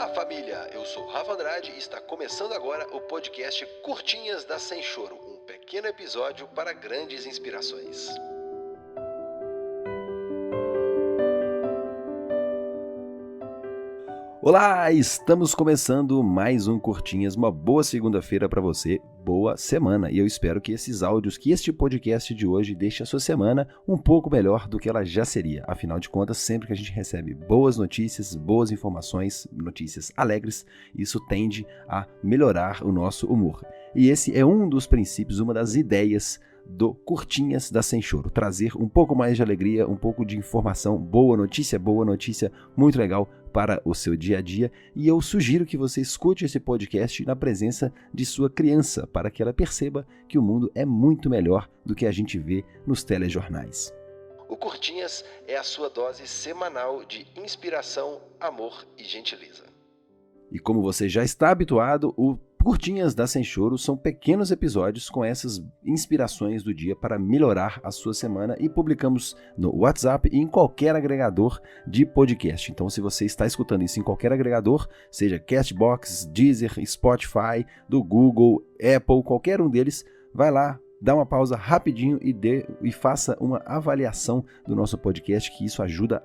Olá, família! Eu sou Rafa Andrade e está começando agora o podcast Curtinhas da Sem Choro, um pequeno episódio para grandes inspirações. Olá, estamos começando mais um Curtinhas, uma boa segunda-feira para você, boa semana. E eu espero que esses áudios, que este podcast de hoje deixe a sua semana um pouco melhor do que ela já seria. Afinal de contas, sempre que a gente recebe boas notícias, boas informações, notícias alegres, isso tende a melhorar o nosso humor. E esse é um dos princípios, uma das ideias do Curtinhas da Sem Choro, trazer um pouco mais de alegria, um pouco de informação, boa notícia muito legal para o seu dia a dia, e eu sugiro que você escute esse podcast na presença de sua criança, para que ela perceba que o mundo é muito melhor do que a gente vê nos telejornais. O Curtinhas é a sua dose semanal de inspiração, amor e gentileza. E como você já está habituado, o Curtinhas da Sem Choro são pequenos episódios com essas inspirações do dia para melhorar a sua semana e publicamos no WhatsApp e em qualquer agregador de podcast. Então, se você está escutando isso em qualquer agregador, seja Castbox, Deezer, Spotify, do Google, Apple, qualquer um deles, vai lá, dá uma pausa rapidinho e faça uma avaliação do nosso podcast, que isso ajuda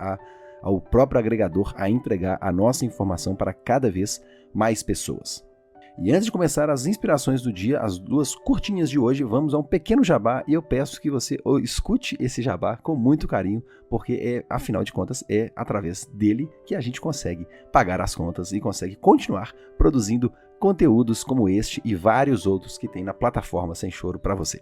ao próprio agregador a entregar a nossa informação para cada vez mais pessoas. E antes de começar as inspirações do dia, as duas curtinhas de hoje, vamos a um pequeno jabá e eu peço que você escute esse jabá com muito carinho, porque afinal de contas é através dele que a gente consegue pagar as contas e consegue continuar produzindo conteúdos como este e vários outros que tem na plataforma Sem Choro para você.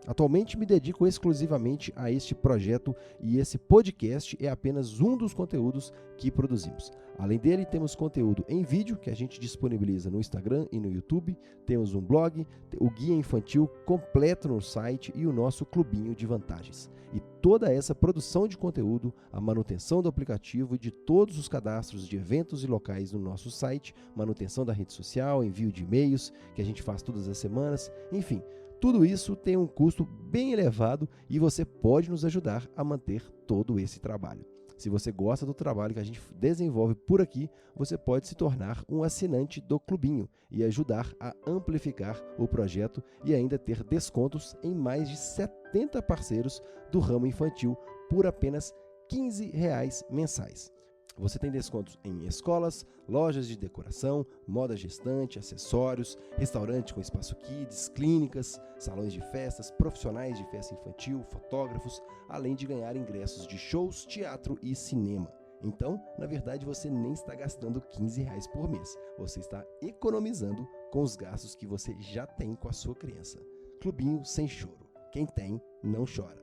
Atualmente me dedico exclusivamente a este projeto e esse podcast é apenas um dos conteúdos que produzimos. Além dele, temos conteúdo em vídeo que a gente disponibiliza no Instagram e no YouTube, temos um blog, o guia infantil completo no site e o nosso clubinho de vantagens. E toda essa produção de conteúdo, a manutenção do aplicativo e de todos os cadastros de eventos e locais no nosso site, manutenção da rede social, envio de e-mails que a gente faz todas as semanas, enfim. Tudo isso tem um custo bem elevado e você pode nos ajudar a manter todo esse trabalho. Se você gosta do trabalho que a gente desenvolve por aqui, você pode se tornar um assinante do Clubinho e ajudar a amplificar o projeto e ainda ter descontos em mais de 70 parceiros do ramo infantil por apenas R$15 mensais. Você tem descontos em escolas, lojas de decoração, moda gestante, acessórios, restaurante com espaço kids, clínicas, salões de festas, profissionais de festa infantil, fotógrafos, além de ganhar ingressos de shows, teatro e cinema. Então, na verdade, você nem está gastando R$15 por mês. Você está economizando com os gastos que você já tem com a sua criança. Clubinho Sem Choro. Quem tem, não chora.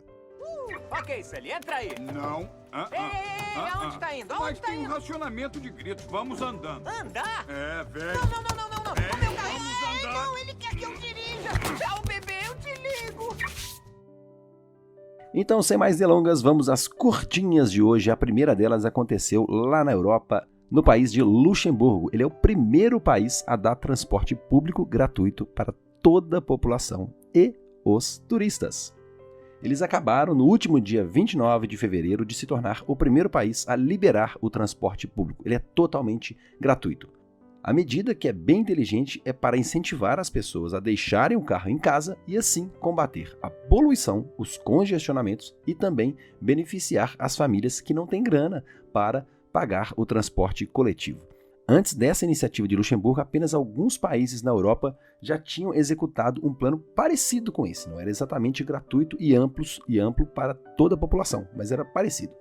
Ok, Sally, entra aí. Não. Ei, aonde tá indo? Aonde Mas tá tem um indo? racionamento de gritos. Vamos andando. Andar? É, velho. Não. Ei, O meu carro. vamos andar. Não, ele quer que eu dirija. Tchau, bebê, eu te ligo. Então, sem mais delongas, vamos às curtinhas de hoje. A primeira delas aconteceu lá na Europa, no país de Luxemburgo. Ele é o primeiro país a dar transporte público gratuito para toda a população e os turistas. Eles acabaram, no último dia 29 de fevereiro, de se tornar o primeiro país a liberar o transporte público. Ele é totalmente gratuito. A medida, que é bem inteligente, é para incentivar as pessoas a deixarem o carro em casa e assim combater a poluição, os congestionamentos e também beneficiar as famílias que não têm grana para pagar o transporte coletivo. Antes dessa iniciativa de Luxemburgo, apenas alguns países na Europa já tinham executado um plano parecido com esse. Não era exatamente gratuito e amplo para toda a população, mas era parecido.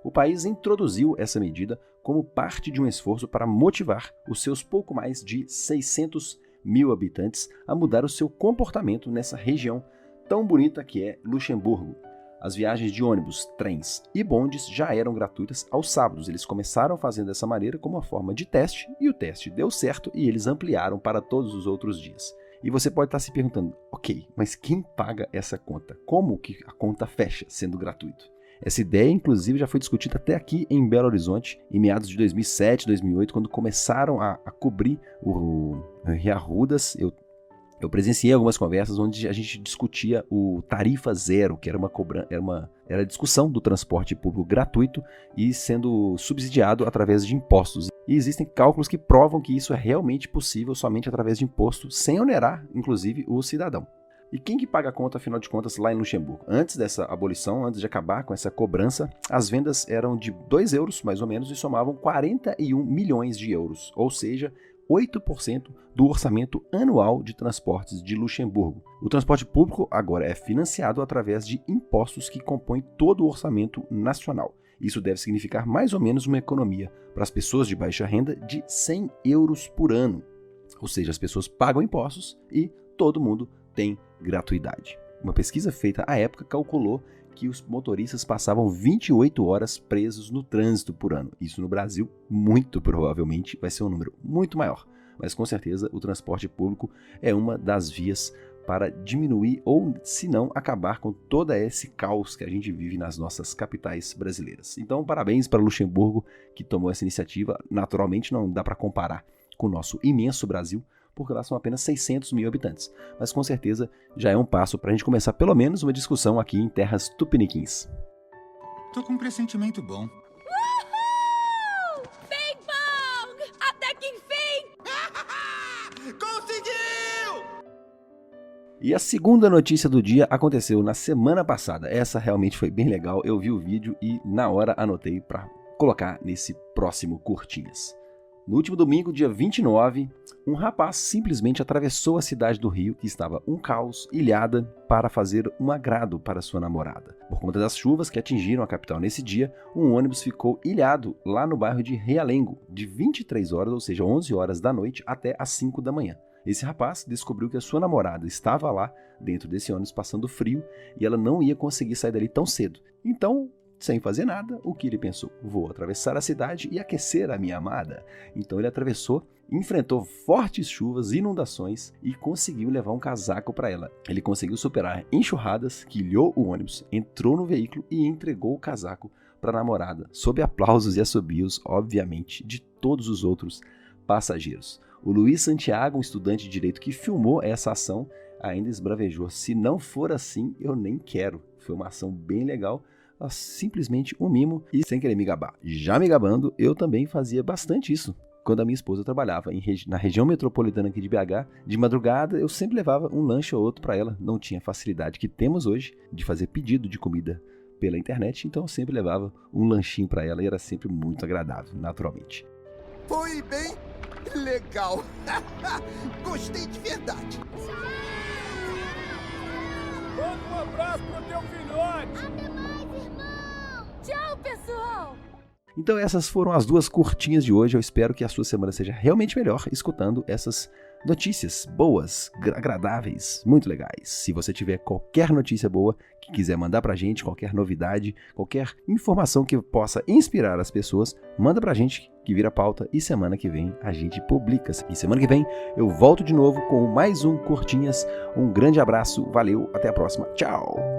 O país introduziu essa medida como parte de um esforço para motivar os seus pouco mais de 600 mil habitantes a mudar o seu comportamento nessa região tão bonita que é Luxemburgo. As viagens de ônibus, trens e bondes já eram gratuitas aos sábados. Eles começaram fazendo dessa maneira como uma forma de teste, e o teste deu certo e eles ampliaram para todos os outros dias. E você pode estar se perguntando, ok, mas quem paga essa conta? Como que a conta fecha sendo gratuito? Essa ideia, inclusive, já foi discutida até aqui em Belo Horizonte, em meados de 2007, 2008, quando começaram a cobrir o Rio Arrudas. Eu Eu presenciei algumas conversas onde a gente discutia o tarifa zero, que era a discussão do transporte público gratuito e sendo subsidiado através de impostos. E existem cálculos que provam que isso é realmente possível somente através de imposto, sem onerar, inclusive, o cidadão. E quem que paga a conta, afinal de contas, lá em Luxemburgo? Antes dessa abolição, antes de acabar com essa cobrança, as vendas eram de 2 euros, mais ou menos, e somavam 41 milhões de euros, ou seja, 8% do orçamento anual de transportes de Luxemburgo. O transporte público agora é financiado através de impostos que compõem todo o orçamento nacional. Isso deve significar mais ou menos uma economia para as pessoas de baixa renda de 100 euros por ano. Ou seja, as pessoas pagam impostos e todo mundo tem gratuidade. Uma pesquisa feita à época calculou que os motoristas passavam 28 horas presos no trânsito por ano. Isso no Brasil, muito provavelmente, vai ser um número muito maior. Mas com certeza o transporte público é uma das vias para diminuir ou, se não, acabar com todo esse caos que a gente vive nas nossas capitais brasileiras. Então, parabéns para Luxemburgo, que tomou essa iniciativa. Naturalmente, não dá para comparar com o nosso imenso Brasil, porque lá são apenas 600 mil habitantes. Mas com certeza já é um passo para a gente começar pelo menos uma discussão aqui em terras tupiniquins. Tô com um pressentimento bom. Uhul! Bing bong! Até que enfim! Conseguiu! E a segunda notícia do dia aconteceu na semana passada. Essa realmente foi bem legal. Eu vi o vídeo e na hora anotei para colocar nesse próximo Curtinhas. No último domingo, dia 29, um rapaz simplesmente atravessou a cidade do Rio, que estava um caos, ilhada, para fazer um agrado para sua namorada. Por conta das chuvas que atingiram a capital nesse dia, um ônibus ficou ilhado lá no bairro de Realengo, de 23 horas, ou seja, 11 horas da noite, até às 5 da manhã. Esse rapaz descobriu que a sua namorada estava lá, dentro desse ônibus, passando frio, e ela não ia conseguir sair dali tão cedo. Então, sem fazer nada, o que ele pensou? Vou atravessar a cidade e aquecer a minha amada. Então ele atravessou, enfrentou fortes chuvas, inundações e conseguiu levar um casaco para ela. Ele conseguiu superar enxurradas, quilhou o ônibus, entrou no veículo e entregou o casaco para a namorada, sob aplausos e assobios, obviamente, de todos os outros passageiros. O Luiz Santiago, um estudante de direito que filmou essa ação, ainda esbravejou: se não for assim, eu nem quero. Foi uma ação bem legal, simplesmente um mimo e sem querer me gabar. Já me gabando, eu também fazia bastante isso. Quando a minha esposa trabalhava na região metropolitana aqui de BH, de madrugada eu sempre levava um lanche ou outro para ela. Não tinha a facilidade que temos hoje de fazer pedido de comida pela internet, então eu sempre levava um lanchinho para ela e era sempre muito agradável, naturalmente. Foi bem legal. Gostei de verdade. Manda um abraço pro teu filhote. Até mais, irmão! Tchau, pessoal! Então essas foram as duas curtinhas de hoje. Eu espero que a sua semana seja realmente melhor escutando essas notícias boas, agradáveis, muito legais. Se você tiver qualquer notícia boa que quiser mandar pra gente, qualquer novidade, qualquer informação que possa inspirar as pessoas, manda pra gente que vira pauta e semana que vem a gente publica. E semana que vem eu volto de novo com mais um Curtinhas. Um grande abraço, valeu, até a próxima, tchau!